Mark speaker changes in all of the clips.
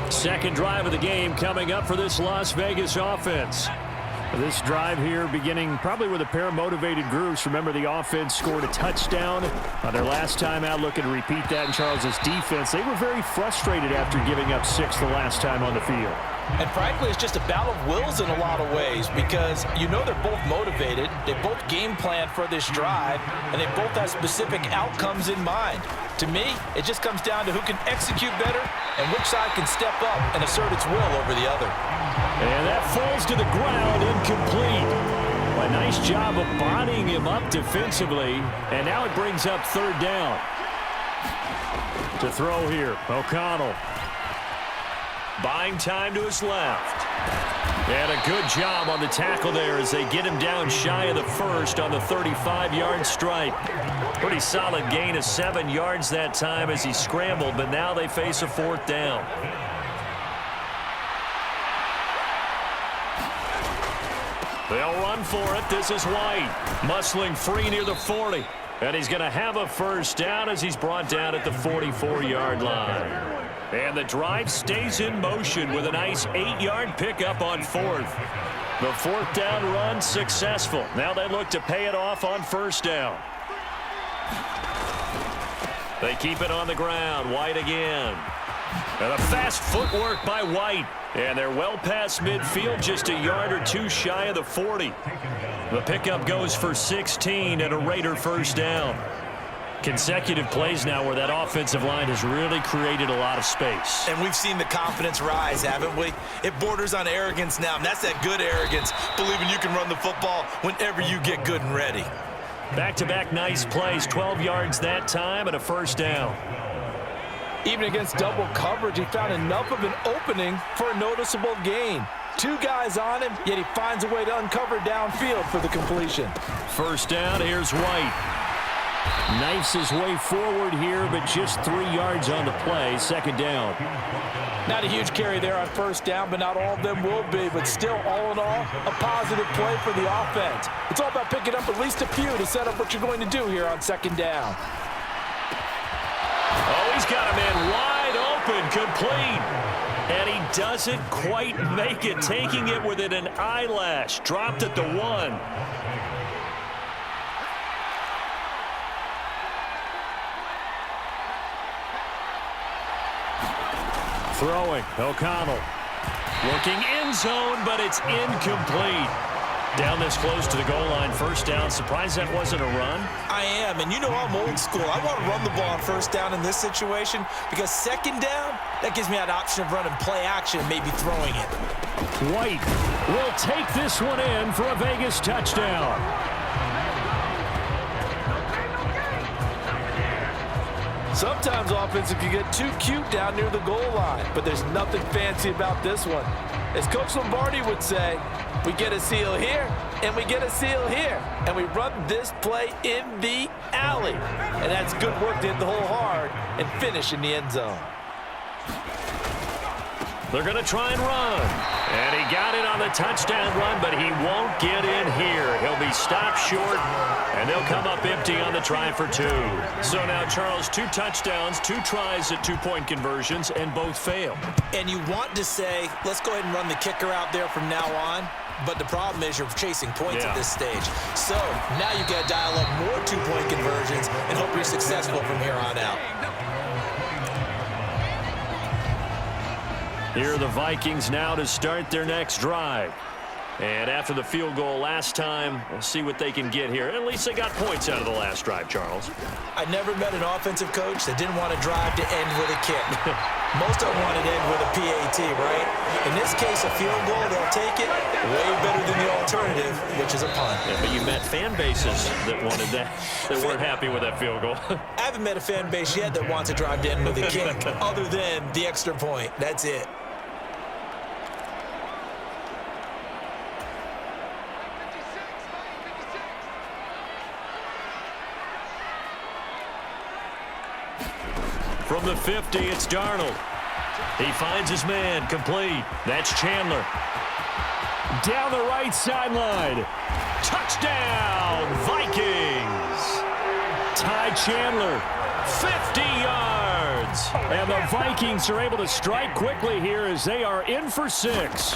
Speaker 1: Second drive of the game coming up for this Las Vegas offense. This drive here beginning probably with a pair of motivated groups. Remember, the offense scored a touchdown on their last time out, looking to repeat that in Charles's defense. They were very frustrated after giving up 6 the last time on the field.
Speaker 2: And frankly, it's just a battle of wills in a lot of ways because you know they're both motivated. They both game plan for this drive, and they both have specific outcomes in mind. To me, it just comes down to who can execute better and which side can step up and assert its will over the other.
Speaker 1: And that falls to the ground, incomplete. A nice job of bodying him up defensively, and now it brings up third down. To throw here, O'Connell. Buying time to his left. And a good job on the tackle there as they get him down shy of the first on the 35-yard strike. Pretty solid gain of 7 yards that time as he scrambled, but now they face a fourth down. They'll run for it. This is White. Muscling free near the 40. And he's going to have a first down as he's brought down at the 44-yard line. And the drive stays in motion with a nice 8-yard pickup on fourth. The fourth down run successful. Now they look to pay it off on first down. They keep it on the ground. White again. And a fast footwork by White. And they're well past midfield, just a yard or two shy of the 40. The pickup goes for 16 and a Raider first down. Consecutive plays now where that offensive line has really created a lot of space.
Speaker 2: And we've seen the confidence rise, haven't we? It borders on arrogance now, and that's that good arrogance, believing you can run the football whenever you get good and ready.
Speaker 1: Back-to-back nice plays, 12 yards that time and a first down.
Speaker 2: Even against double coverage, he found enough of an opening for a noticeable gain. 2 guys on him, yet he finds a way to uncover downfield for the completion.
Speaker 1: First down, here's White. Knifes his way forward here, but just 3 yards on the play. Second down.
Speaker 2: Not a huge carry there on first down, but not all of them will be. But still, all in all, a positive play for the offense. It's all about picking up at least a few to set up what you're going to do here on second down.
Speaker 1: Oh, he's got a man wide open, complete. And he doesn't quite make it, taking it within an eyelash. Dropped at the 1. Throwing, O'Connell. Looking end zone, but it's incomplete. Down this close to the goal line, first down. Surprised that wasn't a run?
Speaker 2: I am, and you know I'm old school. I want to run the ball on first down in this situation because second down, that gives me that option of running play action and maybe throwing it.
Speaker 1: White will take this one in for a Vegas touchdown.
Speaker 2: Sometimes offenses can get too cute down near the goal line, but there's nothing fancy about this one. As Coach Lombardi would say, we get a seal here, and we get a seal here, and we run this play in the alley. And that's good work to hit the hole hard and finish in the end zone.
Speaker 1: They're going to try and run. And he got it on the touchdown run, but he won't get in here. He'll be stopped short, and they'll come up empty on the try for 2. So now, Charles, 2 touchdowns, 2 tries at 2-point conversions, and both fail.
Speaker 2: And you want to say, let's go ahead and run the kicker out there from now on. But the problem is you're chasing points at this stage. So now you've got to dial up more 2-point conversions and hope you're successful from here on out.
Speaker 1: Here are the Vikings now to start their next drive. And after the field goal last time, we'll see what they can get here. At least they got points out of the last drive, Charles.
Speaker 2: I never met an offensive coach that didn't want to drive to end with a kick. Most of them wanted to end with a PAT, right? In this case, a field goal, they'll take it way better than the alternative, which is a punt.
Speaker 1: Yeah, but you met fan bases that wanted that, that weren't happy with that field goal.
Speaker 2: I haven't met a fan base yet that wants to drive to end with a kick other than the extra point. That's it.
Speaker 1: From the 50, it's Darnold. He finds his man, complete. That's Chandler. Down the right sideline. Touchdown, Vikings. Ty Chandler, 50 yards. yards. And the Vikings are able to strike quickly here as they are in for 6.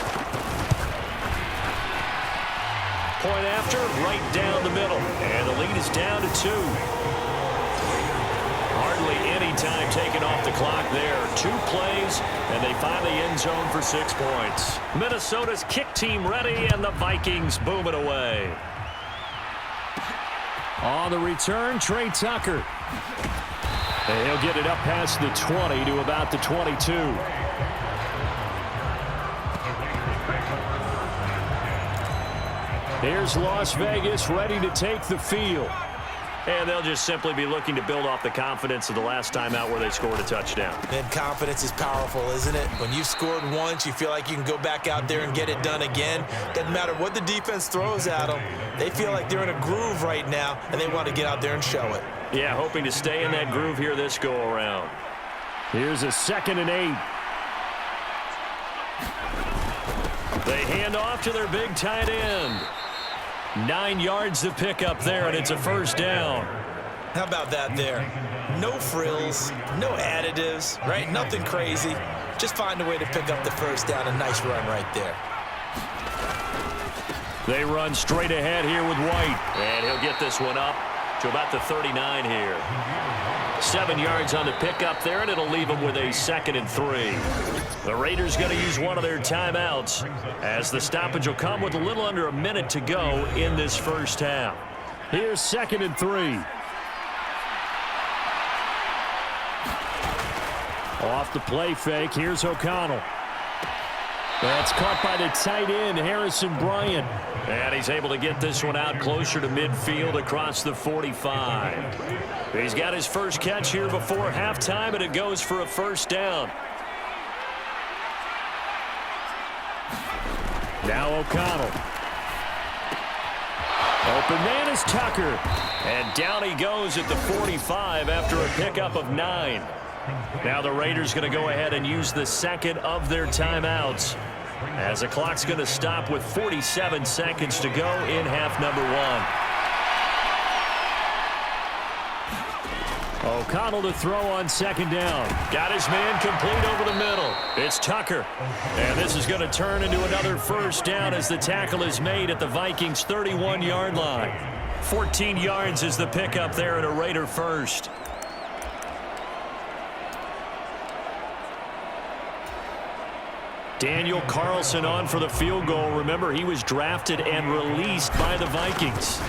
Speaker 1: Point after, right down the middle. And the lead is down to 2. Hardly any time taken off the clock there. 2 plays, and they find the end zone for 6 points. Minnesota's kick team ready, and the Vikings boom it away. On the return, Trey Tucker. And he'll get it up past the 20 to about the 22. Here's Las Vegas ready to take the field. And they'll just simply be looking to build off the confidence of the last time out where they scored a touchdown.
Speaker 2: And confidence is powerful, isn't it? When you've scored once, you feel like you can go back out there and get it done again. Doesn't matter what the defense throws at them. They feel like they're in a groove right now, and they want to get out there and show it.
Speaker 1: Yeah, hoping to stay in that groove here this go-around. Here's a 2nd and 8. They hand off to their big tight end. 9 yards to pick up there, and it's a first down.
Speaker 2: How about that there? No frills, no additives, right? Nothing crazy. Just find a way to pick up the first down. A nice run right there.
Speaker 1: They run straight ahead here with White. And he'll get this one up to about the 39 here. 7 yards on the pickup there, and it'll leave them with a 2nd and 3. The Raiders going to use one of their timeouts as the stoppage will come with a little under a minute to go in this first half. Here's 2nd and 3. Off the play fake, here's O'Connell. That's caught by the tight end, Harrison Bryant. And he's able to get this one out closer to midfield across the 45. He's got his first catch here before halftime, and it goes for a first down. Now O'Connell. Open man is Tucker. And down he goes at the 45 after a pickup of 9. Now the Raiders going to go ahead and use the 2nd of their timeouts, as the clock's going to stop with 47 seconds to go in half number 1. O'Connell to throw on 2nd down. Got his man complete over the middle. It's Tucker. And this is going to turn into another first down as the tackle is made at the Vikings' 31-yard line. 14 yards is the pickup there at a Raider first. Daniel Carlson on for the field goal. Remember, he was drafted and released by the Vikings.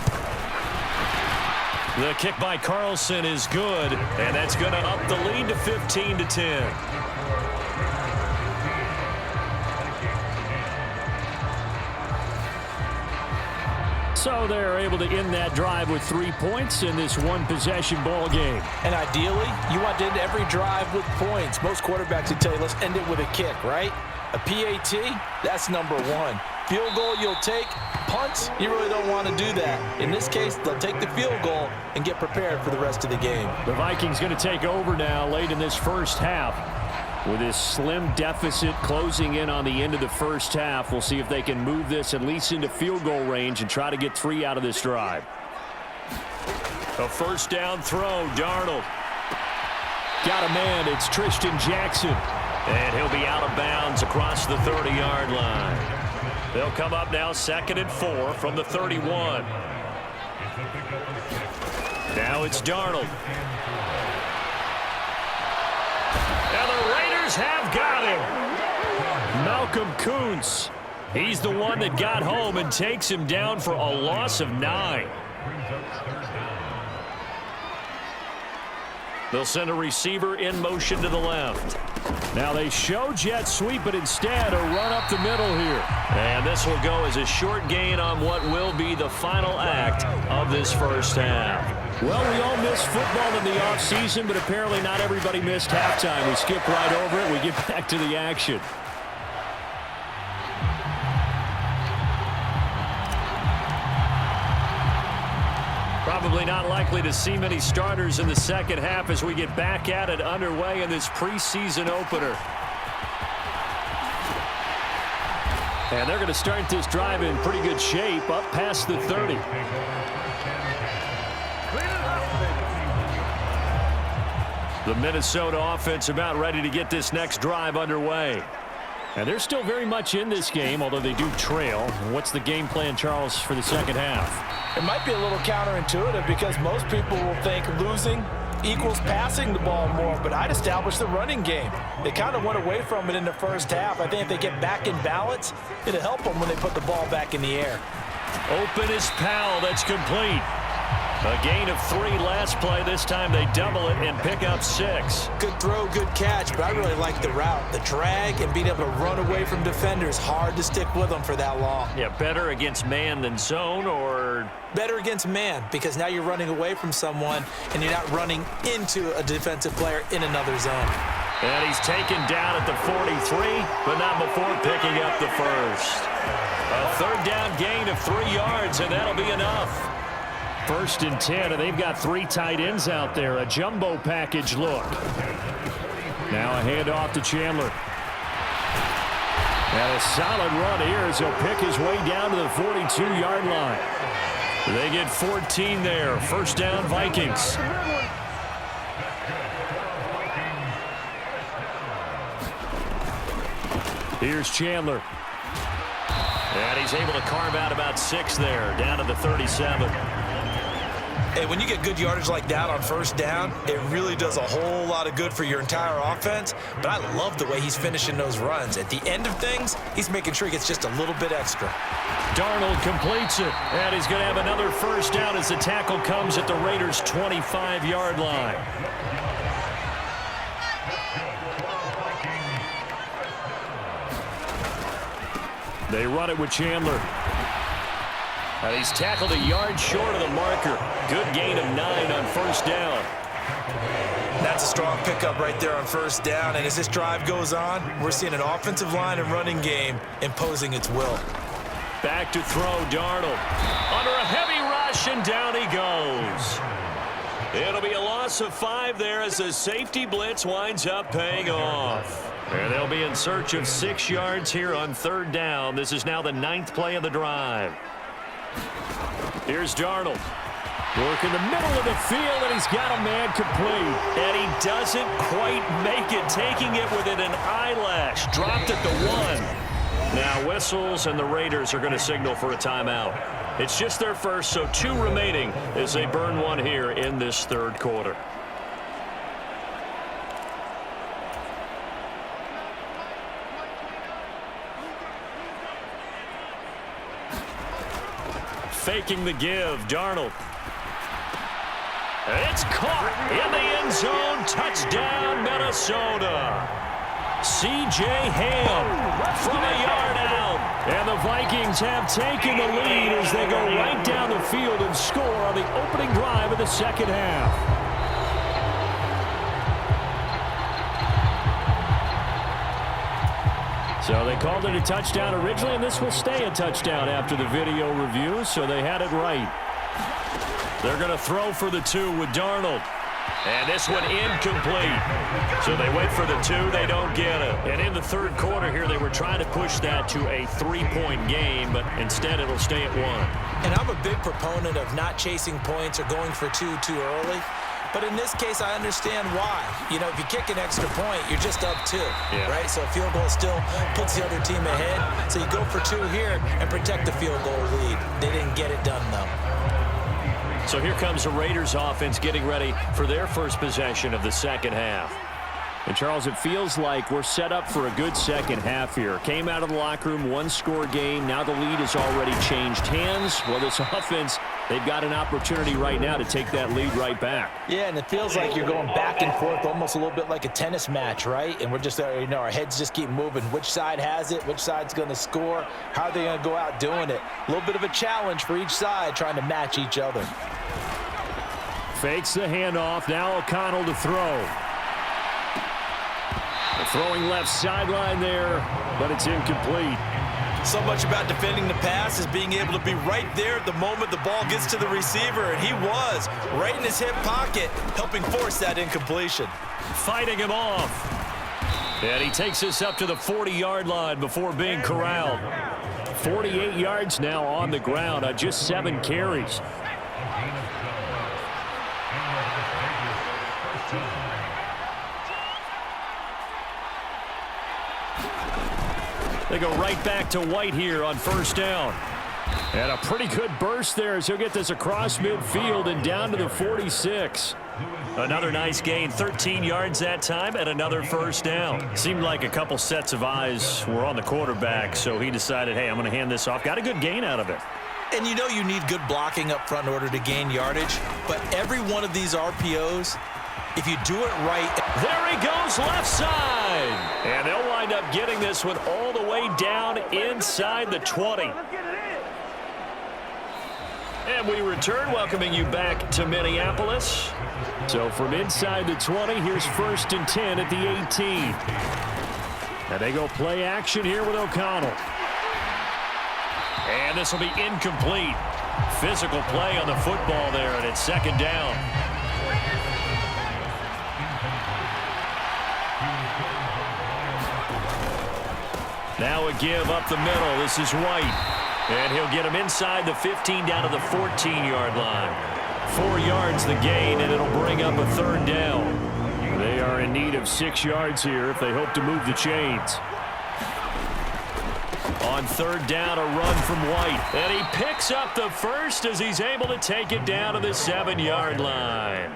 Speaker 1: The kick by Carlson is good, and that's going to up the lead to 15-10. So they're able to end that drive with 3 points in this one-possession ball game.
Speaker 2: And ideally, you want to end every drive with points. Most quarterbacks would tell you, let's end it with a kick, right? A PAT, that's number 1. Field goal you'll take. Punts, you really don't want to do that. In this case, they'll take the field goal and get prepared for the rest of the game.
Speaker 1: The Vikings going to take over now late in this first half. With this slim deficit closing in on the end of the first half, we'll see if they can move this at least into field goal range and try to get 3 out of this drive. A first down throw, Darnold. Got a man, it's Tristan Jackson. And he'll be out of bounds across the 30-yard line. They'll come up now 2nd and 4 from the 31. Now it's Darnold. And the Raiders have got him. Malcolm Kuntz. He's the one that got home and takes him down for a loss of 9. They'll send a receiver in motion to the left. Now they show jet sweep, but instead a run up the middle here. And this will go as a short gain on what will be the final act of this first half. Well, we all missed football in the offseason, but apparently not everybody missed halftime. We skip right over it. We get back to the action. Probably not likely to see many starters in the second half as we get back at it underway in this preseason opener. And they're going to start this drive in pretty good shape up past the 30. The Minnesota offense about ready to get this next drive underway.
Speaker 3: And they're still very much in this game, although they do trail. What's the game plan, Charles, for the second half?
Speaker 2: It might be a little counterintuitive because most people will think losing equals passing the ball more, but I'd establish the running game. They kind of went away from it in the first half. I think if they get back in balance, it'll help them when they put the ball back in the air.
Speaker 1: Open is Powell. That's complete. A gain of 3 last play. This time they double it and pick up 6.
Speaker 2: Good throw, good catch, but I really like the route. The drag and being able to run away from defenders. Hard to stick with them for that long.
Speaker 1: Yeah, better against man than zone, or?
Speaker 2: Better against man, because now you're running away from someone and you're not running into a defensive player in another zone.
Speaker 1: And he's taken down at the 43, but not before picking up the first. A third down gain of 3 yards, and that'll be enough.
Speaker 3: 1st and 10, and they've got 3 tight ends out there. A jumbo package look. Now a handoff to Chandler. And a solid run here as he'll pick his way down to the 42-yard line.
Speaker 1: They get 14 there. 1st down, Vikings.
Speaker 3: Here's Chandler.
Speaker 1: And he's able to carve out about 6 there, down to the 37.
Speaker 2: Hey, when you get good yardage like that on 1st down, it really does a whole lot of good for your entire offense. But I love the way he's finishing those runs. At the end of things, he's making sure he gets just a little bit extra.
Speaker 1: Darnold completes it, and he's going to have another 1st down as the tackle comes at the Raiders' 25-yard line.
Speaker 3: They run it with Chandler.
Speaker 1: And he's tackled a yard short of the marker. Good gain of 9 on 1st down.
Speaker 2: That's a strong pickup right there on 1st down. And as this drive goes on, we're seeing an offensive line and running game imposing its will.
Speaker 1: Back to throw, Darnold. Under a heavy rush, and down he goes. It'll be a loss of 5 there as the safety blitz winds up paying off. And they'll be in search of 6 yards here on 3rd down. This is now the 9th play of the drive. Here's Darnold.
Speaker 3: Work in the middle of the field, and he's got a man complete.
Speaker 1: And he doesn't quite make it, taking it within an eyelash. Dropped at the 1. Now whistles, and the Raiders are going to signal for a timeout. It's just their first, so 2 remaining as they burn 1 here in this 3rd quarter. Faking the give, Darnold. It's caught in the end zone. Touchdown, Minnesota. C.J. Ham from a yard out.
Speaker 3: And the Vikings have taken the lead as they go right down the field and score on the opening drive of the second half. So they called it a touchdown originally, and this will stay a touchdown after the video review, so they had it right.
Speaker 1: They're going to throw for the 2 with Darnold. And this one incomplete. So they wait for the 2, they don't get it. And in the 3rd quarter here, they were trying to push that to a 3-point game, but instead it'll stay at 1.
Speaker 2: And I'm a big proponent of not chasing points or going for 2 too early. But in this case, I understand why. You know, if you kick an extra point, you're just up 2, right? So a field goal still puts the other team ahead. So you go for 2 here and protect the field goal lead. They didn't get it done, though.
Speaker 1: So here comes the Raiders offense getting ready for their first possession of the second half.
Speaker 3: And, Charles, it feels like we're set up for a good second half here. Came out of the locker room, 1-score game. Now the lead has already changed hands. Well, this offense, they've got an opportunity right now to take that lead right back.
Speaker 2: Yeah, and it feels like you're going back and forth almost a little bit like a tennis match, right? And we're just, you know, our heads just keep moving. Which side has it? Which side's going to score? How are they going to go out doing it? A little bit of a challenge for each side trying to match each other.
Speaker 3: Fakes the handoff. Now O'Connell to throw. Throwing left sideline there, but it's incomplete.
Speaker 2: So much about defending the pass is being able to be right there at the moment the ball gets to the receiver, and he was right in his hip pocket, helping force that incompletion.
Speaker 1: Fighting him off. And he takes this up to the 40-yard line before being corralled.
Speaker 3: 48 yards now on the ground on just 7 carries.
Speaker 1: They go right back to White here on first down.
Speaker 3: And a pretty good burst there as he'll get this across midfield and down to the 46.
Speaker 1: Another nice gain, 13 yards that time, and another first down. Seemed like a couple sets of eyes were on the quarterback, so he decided, hey, I'm going to hand this off. Got a good gain out of it.
Speaker 2: And you know you need good blocking up front in order to gain yardage, but every one of these RPOs, if you do it right.
Speaker 1: There he goes, left side. And they'll wind up getting this one all the way down inside the 20. And we return, welcoming you back to Minneapolis.
Speaker 3: So from inside the 20, here's 1st and 10 at the 18. And they go play action here with O'Connell.
Speaker 1: And this will be incomplete. Physical play on the football there, and it's 2nd down. Now a give up the middle. This is White. And he'll get him inside the 15 down to the 14-yard line. 4 yards the gain, and it'll bring up a 3rd down.
Speaker 3: They are in need of 6 yards here if they hope to move the chains.
Speaker 1: On 3rd down, a run from White. And he picks up the first as he's able to take it down to the 7-yard line.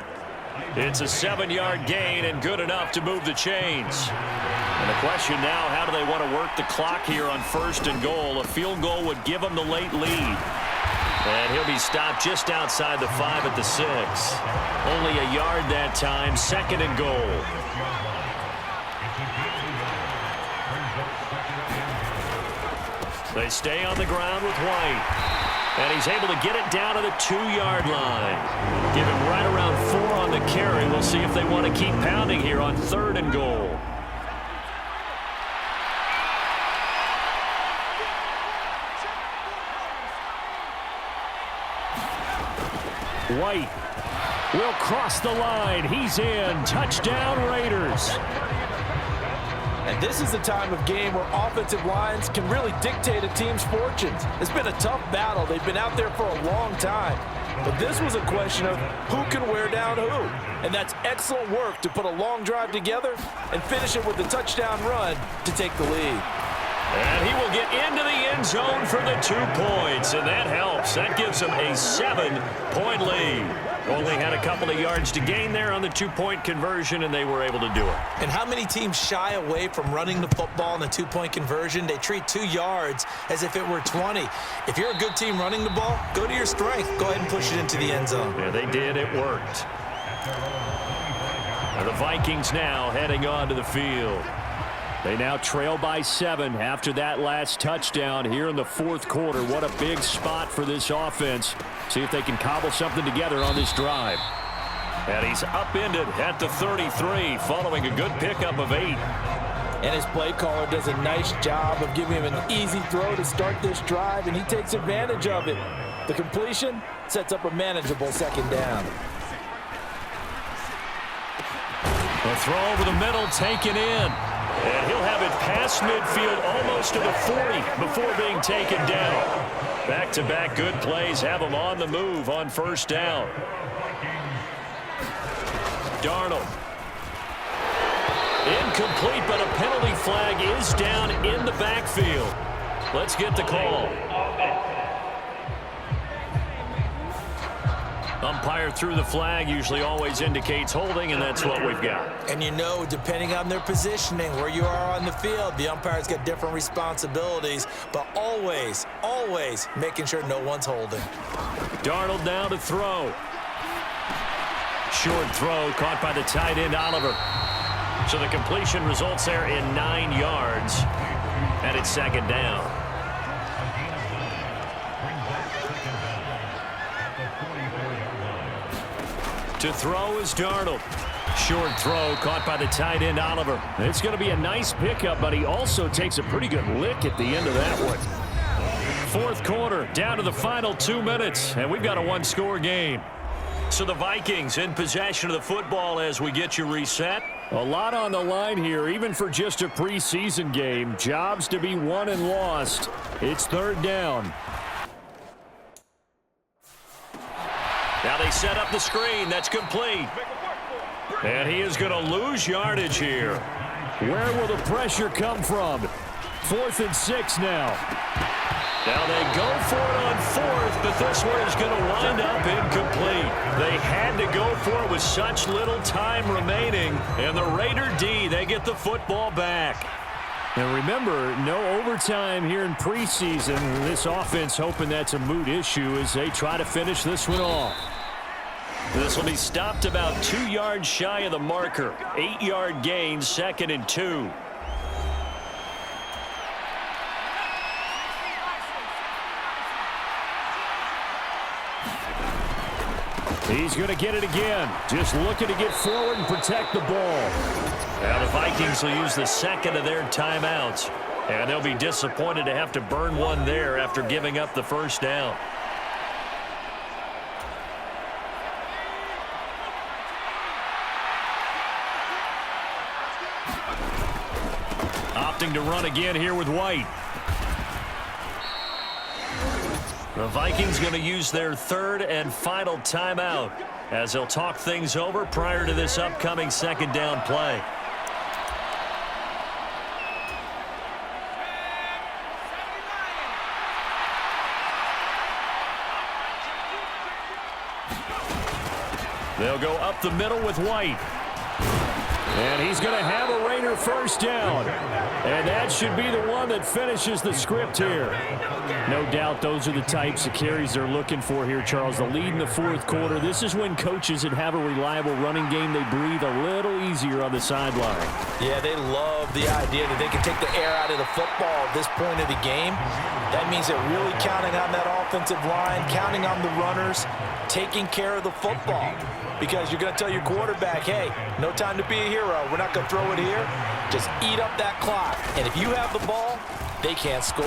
Speaker 1: It's a 7-yard gain and good enough to move the chains. And the question now, how do they want to work the clock here on 1st and goal? A field goal would give them the late lead. And he'll be stopped just outside the 5 at the 6. Only a yard that time, 2nd and goal. They stay on the ground with White. And he's able to get it down to the 2-yard line. Give him right around 4 on the carry. We'll see if they want to keep pounding here on 3rd and goal.
Speaker 3: White will cross the line. He's in. Touchdown, Raiders.
Speaker 2: And this is the time of game where offensive lines can really dictate a team's fortunes. It's been a tough battle. They've been out there for a long time. But this was a question of who can wear down who. And that's excellent work to put a long drive together and finish it with a touchdown run to take the lead.
Speaker 1: And he will get into the end zone for the 2 points, and that helps. That gives him a 7-point lead. Only had a couple of yards to gain there on the 2-point conversion, and they were able to do it.
Speaker 2: And how many teams shy away from running the football in the 2-point conversion? They treat 2 yards as if it were 20. If you're a good team running the ball, go to your strength. Go ahead and push it into the end zone.
Speaker 1: Yeah, they did. It worked. And the Vikings now heading onto the field.
Speaker 3: They now trail by 7 after that last touchdown here in the 4th quarter. What a big spot for this offense. See if they can cobble something together on this drive.
Speaker 1: And he's upended at the 33 following a good pickup of 8.
Speaker 2: And his play caller does a nice job of giving him an easy throw to start this drive, and he takes advantage of it. The completion sets up a manageable 2nd down.
Speaker 1: A throw over the middle taken in. And he'll have it past midfield almost to the 40 before being taken down. Back-to-back good plays have him on the move on 1st down. Darnold. Incomplete, but a penalty flag is down in the backfield. Let's get the call. Umpire threw the flag, usually always indicates holding, and that's what we've got.
Speaker 2: And you know, depending on their positioning, where you are on the field, the umpire's got different responsibilities, but always, always making sure no one's holding.
Speaker 1: Darnold now to throw. Short throw caught by the tight end, Oliver. So the completion results there in 9 yards, and it's 2nd down. To throw is Darnold. Short throw caught by the tight end, Oliver.
Speaker 3: It's going to be a nice pickup, but he also takes a pretty good lick at the end of that one.
Speaker 1: 4th quarter, down to the final 2 minutes, and we've got a 1-score game. So the Vikings in possession of the football as we get you reset.
Speaker 3: A lot on the line here, even for just a preseason game. Jobs to be won and lost. It's 3rd down.
Speaker 1: Now they set up the screen. That's complete. And he is going to lose yardage here.
Speaker 3: Where will the pressure come from? 4th and 6 now.
Speaker 1: Now they go for it on 4th, but this one is going to wind up incomplete. They had to go for it with such little time remaining, and the Raider D, they get the football back.
Speaker 3: And remember, no overtime here in preseason. This offense hoping that's a moot issue as they try to finish this one off.
Speaker 1: This will be stopped about 2 yards shy of the marker. 8-yard gain, 2nd and 2.
Speaker 3: He's going to get it again. Just looking to get forward and protect the ball.
Speaker 1: Now the Vikings will use the second of their timeouts. And they'll be disappointed to have to burn one there after giving up the first down. Opting to run again here with White. The Vikings going to use their 3rd and final timeout as they'll talk things over prior to this upcoming 2nd down play. They'll go up the middle with White.
Speaker 3: And he's going to have a Raider first down. And that should be the one that finishes the script here. No doubt those are the types of carries they're looking for here, Charles. The lead in the 4th quarter. This is when coaches that have a reliable running game, they breathe a little easier on the sideline.
Speaker 2: Yeah, they love the idea that they can take the air out of the football at this point of the game. That means they're really counting on that offensive line, counting on the runners, taking care of the football. Because you're going to tell your quarterback, hey, no time to be a hero. We're not going to throw it here. Just eat up that clock. And if you have the ball, they can't score.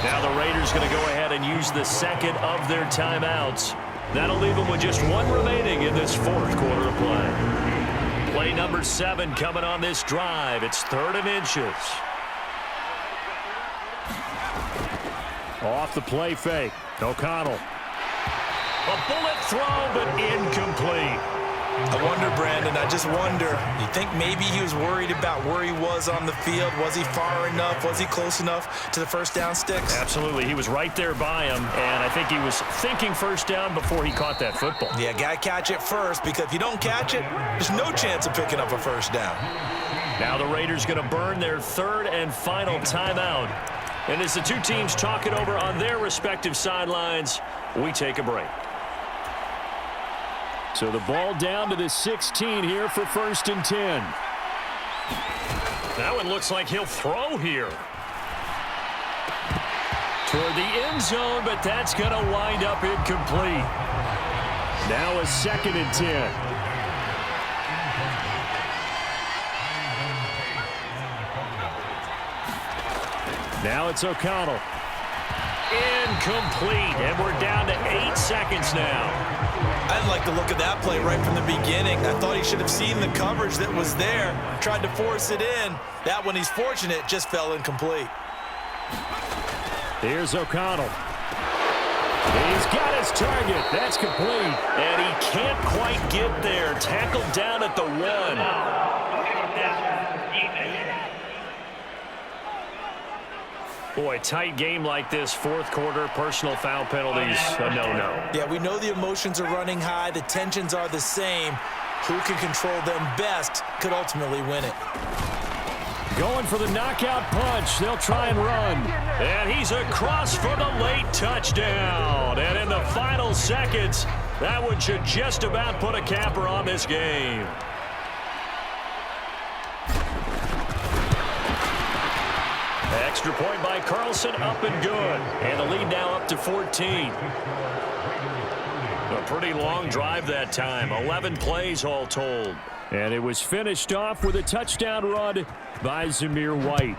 Speaker 1: Now the Raiders going to go ahead and use the second of their timeouts. That'll leave them with just one remaining in this 4th quarter of play. Play number 7 coming on this drive. It's 3rd and inches.
Speaker 3: Off the play fake. O'Connell.
Speaker 1: A bullet throw, but incomplete.
Speaker 2: I wonder, Brandon, I just wonder, you think maybe he was worried about where he was on the field? Was he far enough? Was he close enough to the first down sticks?
Speaker 1: Absolutely. He was right there by him, and I think he was thinking first down before he caught that football.
Speaker 2: Yeah, got to catch it first, because if you don't catch it, there's no chance of picking up a first down.
Speaker 1: Now the Raiders going to burn their 3rd and final timeout. And as the two teams talk it over on their respective sidelines, we take a break.
Speaker 3: So the ball down to the 16 here for 1st and 10.
Speaker 1: That one looks like he'll throw here. Toward the end zone, but that's going to wind up incomplete.
Speaker 3: Now a 2nd and 10. Now it's O'Connell.
Speaker 1: Incomplete, and we're down to 8 seconds now.
Speaker 2: I didn't like the look of that play right from the beginning. I thought he should have seen the coverage that was there, tried to force it in. That one, he's fortunate, just fell incomplete.
Speaker 3: Here's O'Connell. He's got his target. That's complete.
Speaker 1: And he can't quite get there. Tackled down at the 1. Boy, tight game like this, 4th quarter, personal foul penalties, a no-no.
Speaker 2: Yeah, we know the emotions are running high. The tensions are the same. Who can control them best could ultimately win it.
Speaker 3: Going for the knockout punch. They'll try and run.
Speaker 1: And he's across for the late touchdown. And in the final seconds, that one should just about put a capper on this game. Extra point by Carlson, up and good. And the lead now up to 14. A pretty long drive that time. 11 plays all told.
Speaker 3: And it was finished off with a touchdown run by Zamir White.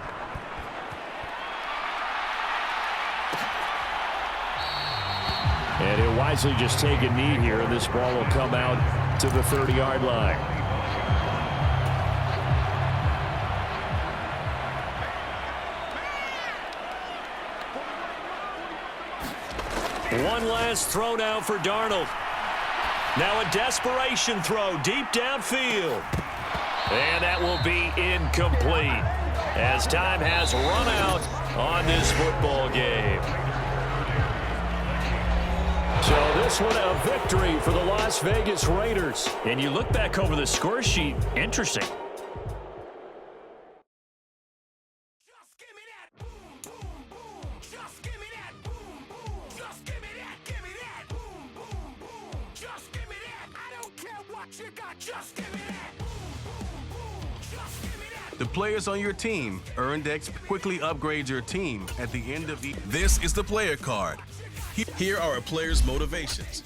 Speaker 3: And he'll wisely just take a knee here, and this ball will come out to the 30-yard line.
Speaker 1: One last throw now for Darnold. Now a desperation throw deep downfield. And that will be incomplete as time has run out on this football game. So this one a victory for the Las Vegas Raiders. And you look back over the score sheet, interesting.
Speaker 4: The players on your team, EarnDex quickly upgrades your team at the end of each.
Speaker 5: This is the player card. Here are a player's motivations.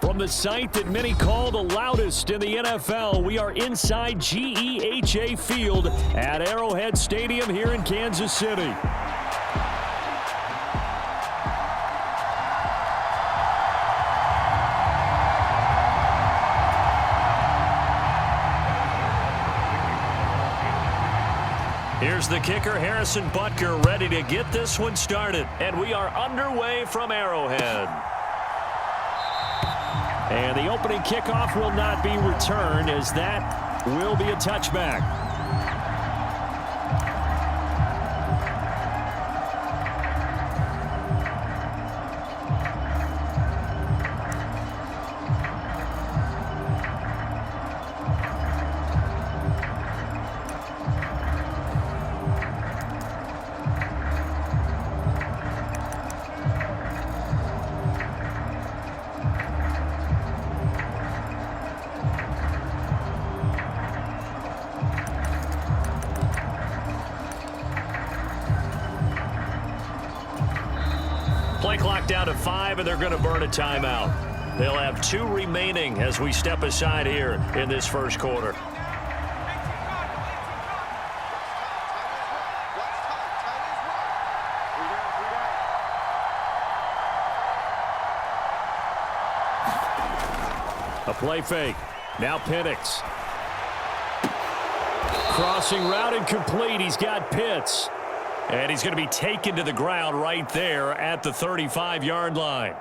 Speaker 1: From the site that many call the loudest in the NFL, we are inside GEHA Field at Arrowhead Stadium here in Kansas City. Here's the kicker, Harrison Butker, ready to get this one started. And we are underway from Arrowhead. And the opening kickoff will not be returned, as that will be a touchback. Play clock down to 5, and they're going to burn a timeout. They'll have 2 remaining as we step aside here in this first quarter. A play fake. Now Penix. Crossing route incomplete. He's got Pitts. And he's going to be taken to the ground right there at the 35-yard line.